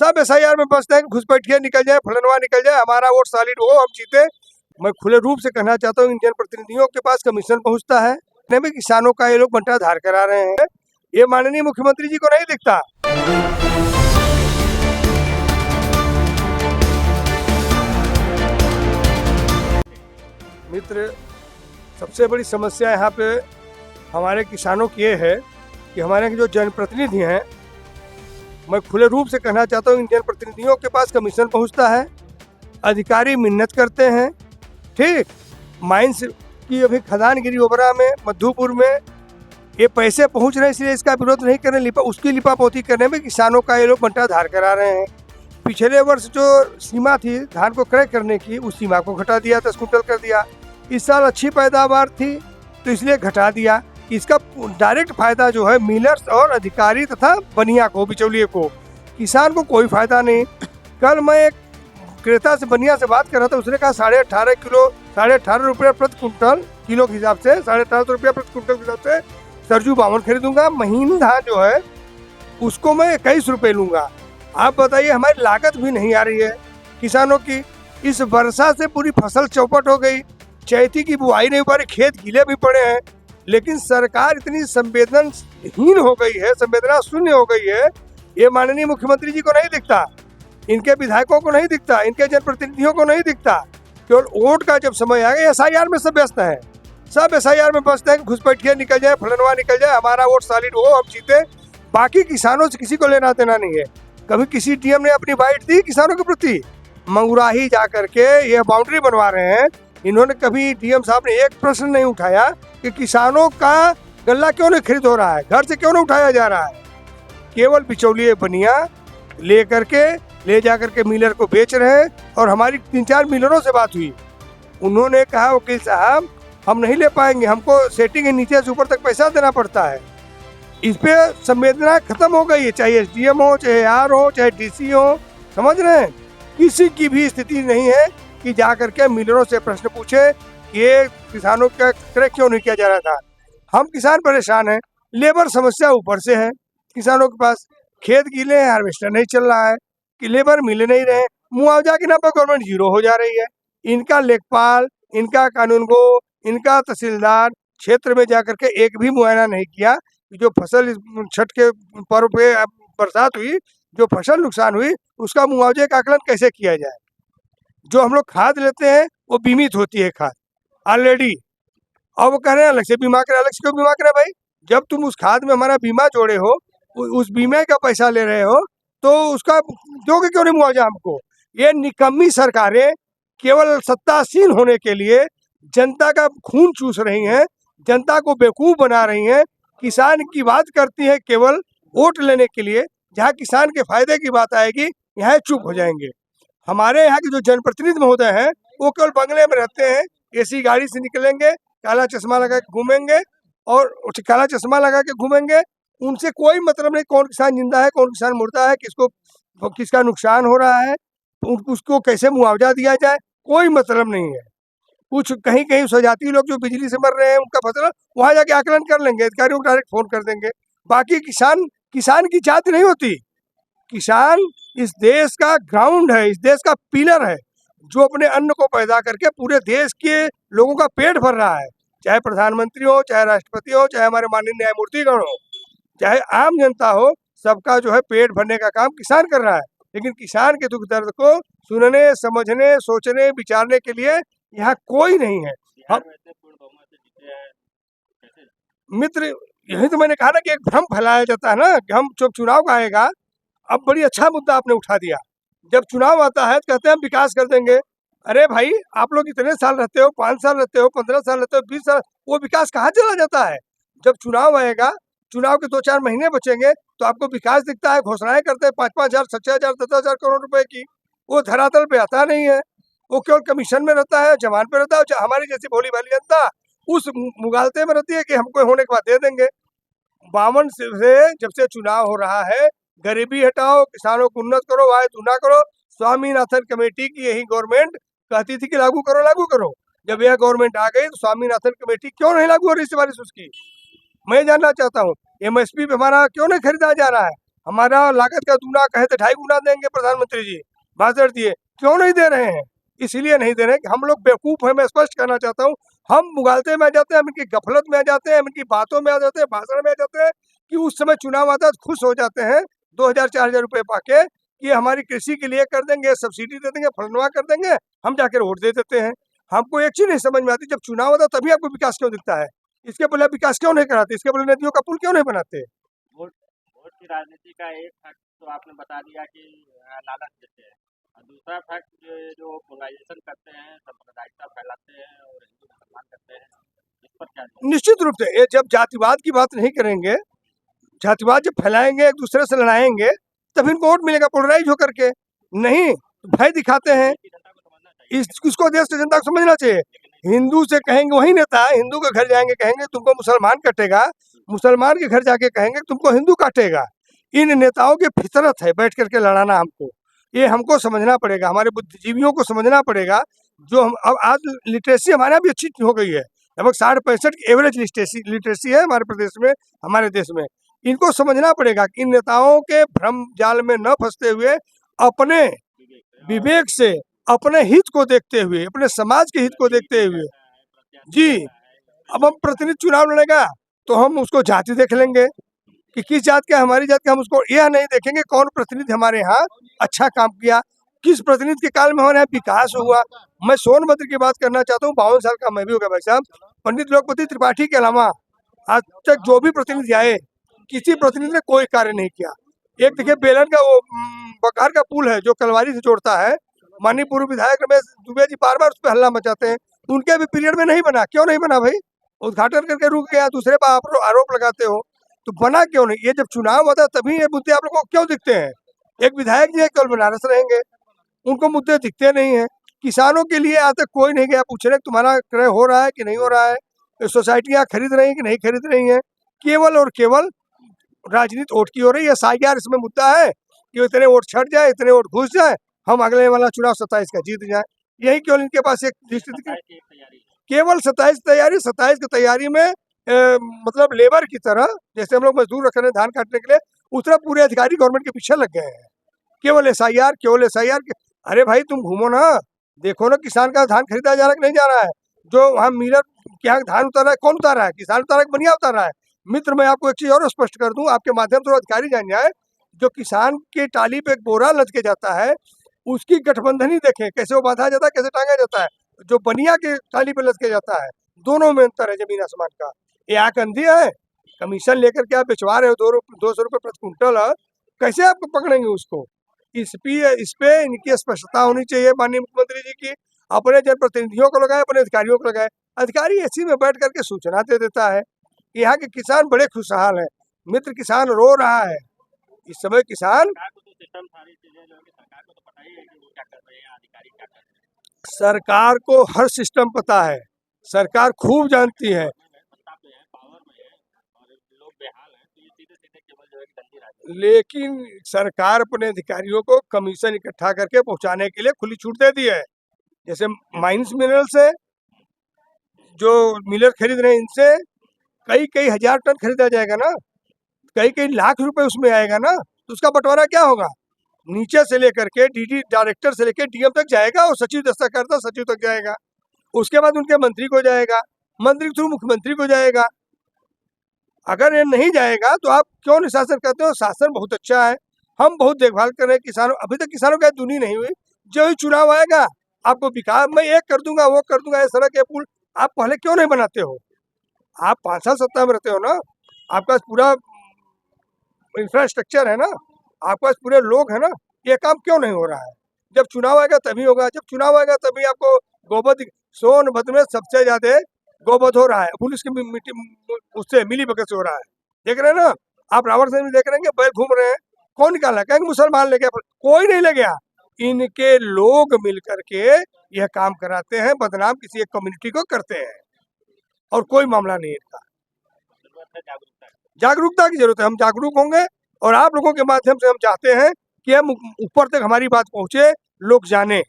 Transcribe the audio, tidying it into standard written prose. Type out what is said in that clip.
सब SIR में बसते हैं, घुसपैठिया निकल जाए, फलनवा निकल जाए, हमारा वोट सॉलिड हो, हम जीते। मैं खुले रूप से कहना चाहता हूँ, इंडियन प्रतिनिधियों के पास कमीशन पहुँचता है, में किसानों का ये लोग बंटाधार करा रहे हैं, ये माननीय मुख्यमंत्री जी को नहीं दिखता। मित्र, सबसे बड़ी समस्या यहाँ पे हमारे किसानों की ये है कि हमारे जो जनप्रतिनिधि हैं, मैं खुले रूप से कहना चाहता हूँ, इंडियन प्रतिनिधियों के पास कमीशन पहुँचता है, अधिकारी मिन्नत करते हैं, ठीक। माइंस की अभी खदानगिरी ओबरा में, मधुपुर में ये पैसे पहुँच रहे हैं, इसलिए इसका विरोध नहीं कर रहे, उसकी लिपापोती करने में किसानों का ये लोग बंटाधार करा रहे हैं। पिछले वर्ष जो सीमा थी धान को क्रय करने की, उस सीमा को घटा दिया, 10 कुंटल कर दिया। इस साल अच्छी पैदावार थी तो इसलिए घटा दिया। इसका डायरेक्ट फायदा जो है मिलर्स और अधिकारी तथा बनिया को, बिचौलिए को, किसान को कोई फायदा नहीं। कल मैं एक क्रेता से, बनिया से बात कर रहा था, उसने कहा 18.5 किलो, 18.5 रुपये प्रति कुंटल किलो के हिसाब से, 18.5 रुपये प्रति कुंटल के हिसाब से सरजू बावन खरीदूंगा। महीन धान जो है उसको मैं 21 रुपये लूँगा। आप बताइए, हमारी लागत भी नहीं आ रही है किसानों की। इस वर्षा से पूरी फसल चौपट हो गई, चैती की बुआई नहीं हो पा रही, खेत गीले भी पड़े हैं, लेकिन सरकार इतनी संवेदनहीन हो गई है, संवेदना शून्य हो गई है, ये माननीय मुख्यमंत्री जी को नहीं दिखता, इनके विधायकों को नहीं दिखता, इनके जनप्रतिनिधियों को नहीं दिखता। केवल वोट का जब समय आ गया, SIR में सब व्यस्त है, सब SIR में बसते हैं, घुसपैठिया निकल जाए, फलनवा निकल जाए, हमारा वोट सॉलिड हो, हम जीते। बाकी किसानों से किसी को लेना देना नहीं है। कभी किसी DM ने अपनी बाइट दी किसानों के प्रति? मंगुराही जा करके ये बाउंड्री बनवा रहे हैं, इन्होंने कभी DM साहब ने एक प्रश्न नहीं उठाया कि किसानों का गल्ला क्यों नहीं खरीद हो रहा है, घर से क्यों नहीं उठाया जा रहा है। केवल बिचौलिए बनिया ले जा करके मिलर को बेच रहे हैं। और हमारी 3-4 मिलरों से बात हुई, उन्होंने कहा, वकील साहब हम नहीं ले पाएंगे, हमको सेटिंग के नीचे से ऊपर तक पैसा देना पड़ता है। इस पे संवेदना खत्म हो गई है, चाहे SDM हो, चाहे AR हो, चाहे DC हो, समझ रहे हैं। किसी की भी स्थिति नहीं है कि जा करके मिलरों से प्रश्न पूछे कि ये किसानों का क्रय क्यों नहीं किया जा रहा था। हम किसान परेशान हैं, लेबर समस्या ऊपर से है किसानों के पास, खेत गीले हैं, हार्वेस्टर नहीं चल रहा है, कि लेबर मिल नहीं रहे, मुआवजा के नाम पर गवर्नमेंट जीरो हो जा रही है। इनका लेखपाल, इनका कानूनगो, इनका तहसीलदार क्षेत्र में जा करके एक भी मुआयना नहीं किया कि जो फसल छठ के पर्व पे बरसात हुई, जो फसल नुकसान हुई, उसका मुआवजे का आकलन कैसे किया जाए। जो हम लोग खाद लेते हैं वो बीमित होती है खाद ऑलरेडी, और वो कह रहे हैं अलग से बीमा करें। अलग से क्यों बीमा करें भाई? जब तुम उस खाद में हमारा बीमा जोड़े हो, उस बीमे का पैसा ले रहे हो, तो उसका दोगे क्यों नहीं मुआवजा हमको? ये निकम्मी सरकारें केवल सत्तासीन होने के लिए जनता का खून चूस रही हैं, जनता को बेवकूफ़ बना रही हैं। किसान की बात करती है केवल वोट लेने के लिए, जहाँ किसान के फायदे की बात आएगी यहाँ चुप हो जाएंगे। हमारे यहाँ के जो जनप्रतिनिधि महोदय हैं वो केवल बंगले में रहते हैं, AC गाड़ी से निकलेंगे, काला चश्मा लगा के घूमेंगे और काला चश्मा लगा के घूमेंगे। उनसे कोई मतलब नहीं कौन किसान जिंदा है, कौन किसान मुर्दा है, किसका नुकसान हो रहा है, उसको कैसे मुआवजा दिया जाए, कोई मतलब नहीं है। कुछ कहीं कहीं स्वजाति लोग जो बिजली से मर रहे हैं उनका फसल वहाँ जाके आकलन कर लेंगे, अधिकारियों को डायरेक्ट फोन कर देंगे। बाकी किसान की जाति नहीं होती। किसान इस देश का ग्राउंड है, इस देश का पिलर है, जो अपने अन्न को पैदा करके पूरे देश के लोगों का पेट भर रहा है। चाहे प्रधानमंत्री हो, चाहे राष्ट्रपति हो, चाहे हमारे माननीय न्यायमूर्तिगण हो, चाहे आम जनता हो, सबका जो है पेट भरने का काम किसान कर रहा है। लेकिन किसान के दुख दर्द को सुनने, समझने, सोचने, विचारने के लिए यहाँ कोई नहीं है। हम मित्र, यही तो मैंने कहा ना कि एक भ्रम फैलाया जाता है ना कि हम जब चुनाव का आएगा। अब बड़ी अच्छा मुद्दा आपने उठा दिया, जब चुनाव आता है तो कहते हैं हम विकास कर देंगे। अरे भाई, आप लोग इतने साल रहते हो, 5 साल रहते हो, 15 साल रहते हो, 20 साल, वो विकास कहाँ चला जाता है? जब चुनाव आएगा, चुनाव के 2-4 महीने बचेंगे तो आपको विकास दिखता है, घोषणाएं करते हैं 5-5 हज़ार, 6-6 हज़ार, 10-10 करोड़ रुपए की, वो धरातल पे आता नहीं है। वो केवल कमीशन में रहता है, जमान पे रहता है। हमारी जैसी भोली भाली जनता उस मुगालते में रहती है कि हमको होने के बाद दे देंगे। 52 से जब से चुनाव हो रहा है, गरीबी हटाओ, किसानों को उन्नत करो, आय दूना करो। स्वामीनाथन कमेटी की यही गवर्नमेंट कहती थी कि लागू करो लागू करो। जब यह गवर्नमेंट आ गई तो स्वामीनाथन कमेटी क्यों नहीं लागू हो रही सिफारिश उसकी? मैं जानना चाहता हूँ। MSP पे हमारा क्यों नहीं खरीदा जा रहा है? हमारा लागत का दूना कहे तो 2.5 गुना देंगे प्रधानमंत्री जी, भाषण दिए, क्यों नहीं दे रहे हैं? इसलिए नहीं दे रहे कि हम लोग बेवकूफ़ हैं। मैं स्पष्ट कहना चाहता हूँ, हम मुगालते में आ जाते हैं, हम इनकी गफलत में आ जाते हैं, हम इनकी बातों में आ जाते हैं, भाषण में आ जाते हैं कि उस समय चुनाव आता है तो खुश हो जाते हैं 2,000-4,000 रुपये पाके कि हमारी कृषि के लिए कर देंगे, सब्सिडी दे देंगे, फलनवा कर देंगे, हम जाकर वोट दे देते हैं। हमको एक चीज़ नहीं समझ में आती, जब चुनाव होता है तभी आपको विकास क्यों दिखता है? इसके पहले विकास क्यों नहीं कराते? इसके पहले नदियों का पुल क्यों नहीं बनाते? वोट वोट की राजनीति का एक फैक्ट तो आपने बता दिया कि लालच देते हैं, और दूसरा फैक्ट जो पोलराइजेशन करते हैं, सांप्रदायिकता फैलाते हैं और हिंदू मुसलमान करते हैं, इस पर क्या जवाब? निश्चित रूप से ये जब जातिवाद की बात नहीं करेंगे, जातिवाद जब फैलाएंगे, एक दूसरे से लड़ाएंगे, तब इनको वोट मिलेगा पोलराइज होकर के। नहीं, भय दिखाते हैं। की जनता को समझना चाहिए, इसको देश की जनता को समझना चाहिए। हिंदू से कहेंगे, वही नेता हिंदू के घर जाएंगे, कहेंगे तुमको मुसलमान काटेगा, मुसलमान के घर जाके कहेंगे तुमको हिंदू काटेगा। इन नेताओं की फितरत है बैठ करके लड़ाना हमको, ये हमको समझना पड़ेगा, हमारे बुद्धिजीवियों को समझना पड़ेगा। जो हम अब आज लिटरेसी हमारे यहाँ भी अच्छी हो गई है, लगभग 60-65 की एवरेज लिटरेसी है हमारे प्रदेश में, हमारे देश में। इनको समझना पड़ेगा कि इन नेताओं के भ्रम जाल में न फंसते हुए अपने विवेक से, अपने हित को देखते हुए, अपने समाज के हित को देखते हुए, जी, अब हम प्रतिनिधि चुनाव लड़ेगा तो हम उसको जाति देख लेंगे कि किस जात का, हमारी जात का, हम उसको यह नहीं देखेंगे कौन प्रतिनिधि हमारे यहाँ अच्छा काम किया, किस प्रतिनिधि के काल में हमारे यहाँ विकास हुआ। मैं सोनभद्र की बात करना चाहता हूँ, 52 साल का मैं भी हो गया भाई साहब। पंडित लोकपति त्रिपाठी के अलावा आज तक जो भी प्रतिनिधि आए, किसी प्रतिनिधि ने कोई कार्य नहीं किया। एक देखिए बेलन का वो बकार का पुल है जो कलवारी से जोड़ता है, माननीय पूर्व विधायक रमेश दुबे जी बार बार उस पर हल्ला मचाते हैं, उनके भी पीरियड में नहीं बना। क्यों नहीं बना भाई? उद्घाटन करके रुक गया, दूसरे पर आप आरोप लगाते हो तो बना क्यों नहीं? ये जब चुनाव होता है तभी ये मुद्दे आप लोगों को क्यों दिखते हैं? एक विधायक जी कल बनारस रहेंगे, उनको मुद्दे दिखते नहीं है। किसानों के लिए आज तक कोई नहीं गया पूछ रहे तुम्हारा क्रय हो रहा है कि नहीं हो रहा है, सोसाइटियाँ खरीद रही हैं कि नहीं खरीद रही हैं। केवल और केवल राजनीति वोट की हो रही है। साइयार इसमें मुद्दा है कि इतने वोट छट जाए, इतने वोट घुस जाए, हम अगले वाला चुनाव 27 का जीत जाए। यही केवल इनके पास एक दृष्टि, केवल 27 तैयारी, 27 की तैयारी में मतलब लेबर की तरह, जैसे हम लोग मजदूर रख रहे हैं धान काटने के लिए, उस तरह पूरे अधिकारी गवर्नमेंट के पीछे लग गए हैं। केवल एसआईआर, केवल एसआईआर। अरे भाई तुम घूमो ना, देखो ना किसान का धान खरीदा जा रहा है कि नहीं जा रहा है। जो वहाँ मिलर क्या धान उतार रहा है, कौन उतार रहा है? किसान उतार रहा है, बनिया उतार रहा है। मित्र, मैं आपको एक चीज और स्पष्ट कर दूं, आपके माध्यम से अधिकारी जान जाए, जो किसान के टाली पे एक बोरा लद के जाता है, उसकी गठबंधन ही देखें कैसे वो बांधा जाता है, कैसे टांगा जाता है। जो बनिया के टाली पे लद के जाता है, दोनों में अंतर है जमीन आसमान का। ये आकंधी है, कमीशन लेकर के आप बेचवा रहे हो 200 रुपये प्रति कुंटल, कैसे आपको पकड़ेंगे उसको? इस पे इनकी स्पष्टता होनी चाहिए माननीय मुख्यमंत्री जी की। अपने जनप्रतिनिधियों को लगाए, अपने अधिकारियों को लगाए। अधिकारी एसी में बैठ करके सूचना दे देता है। यहाँ के किसान बड़े खुशहाल हैं। मित्र, किसान रो रहा है इस समय। किसान, सरकार को हर सिस्टम पता है, सरकार खूब जानती है, लेकिन सरकार अपने अधिकारियों को कमीशन इकट्ठा करके पहुंचाने के लिए खुली छूट दे दी है। जैसे माइंस मिनरल से जो मिलर खरीद रहे हैं, इनसे कई कई हजार टन खरीदा जाएगा ना, कई कई लाख रुपए उसमें आएगा ना, तो उसका बंटवारा क्या होगा? नीचे से लेकर के डीडी डायरेक्टर से लेकर डीएम तक जाएगा, और सचिव दस्तखत सचिव तक जाएगा, उसके बाद उनके मंत्री को जाएगा, मंत्री के थ्रू मुख्यमंत्री को जाएगा। अगर ये नहीं जाएगा तो आप क्यों निशासन करते हो? शासन बहुत अच्छा है, हम बहुत देखभाल कर रहे हैं किसानों। अभी तक किसानों की दुनी नहीं हुई। जो ही चुनाव आएगा आपको विकास मैं एक कर दूंगा, वो कर दूंगा, ये सड़क ये पुल, आप पहले क्यों नहीं बनाते हो? आप 5 साल सत्ता में रहते हो ना, आपका पूरा इंफ्रास्ट्रक्चर है ना, आपके पास पूरे लोग हैं ना, ये काम क्यों नहीं हो रहा है? जब चुनाव आएगा तभी होगा, जब चुनाव आएगा तभी आपको गोवध, सोनभद्र में सबसे ज्यादा गोवध हो रहा है, पुलिस की उससे मिली भगत से हो रहा है। देख रहे हैं ना आप, रावण से भी देख रहे हैं, बैल घूम रहे हैं, कौन निकाला? कहेंगे मुसलमान ले गया, कोई नहीं ले गया, इनके लोग मिल करके यह काम कराते हैं, बदनाम किसी एक कम्युनिटी को करते हैं, और कोई मामला नहीं इनका। जागरूकता की जरूरत है, हम जागरूक होंगे, और आप लोगों के माध्यम से हम चाहते हैं कि हम ऊपर तक हमारी बात पहुंचे, लोग जाने।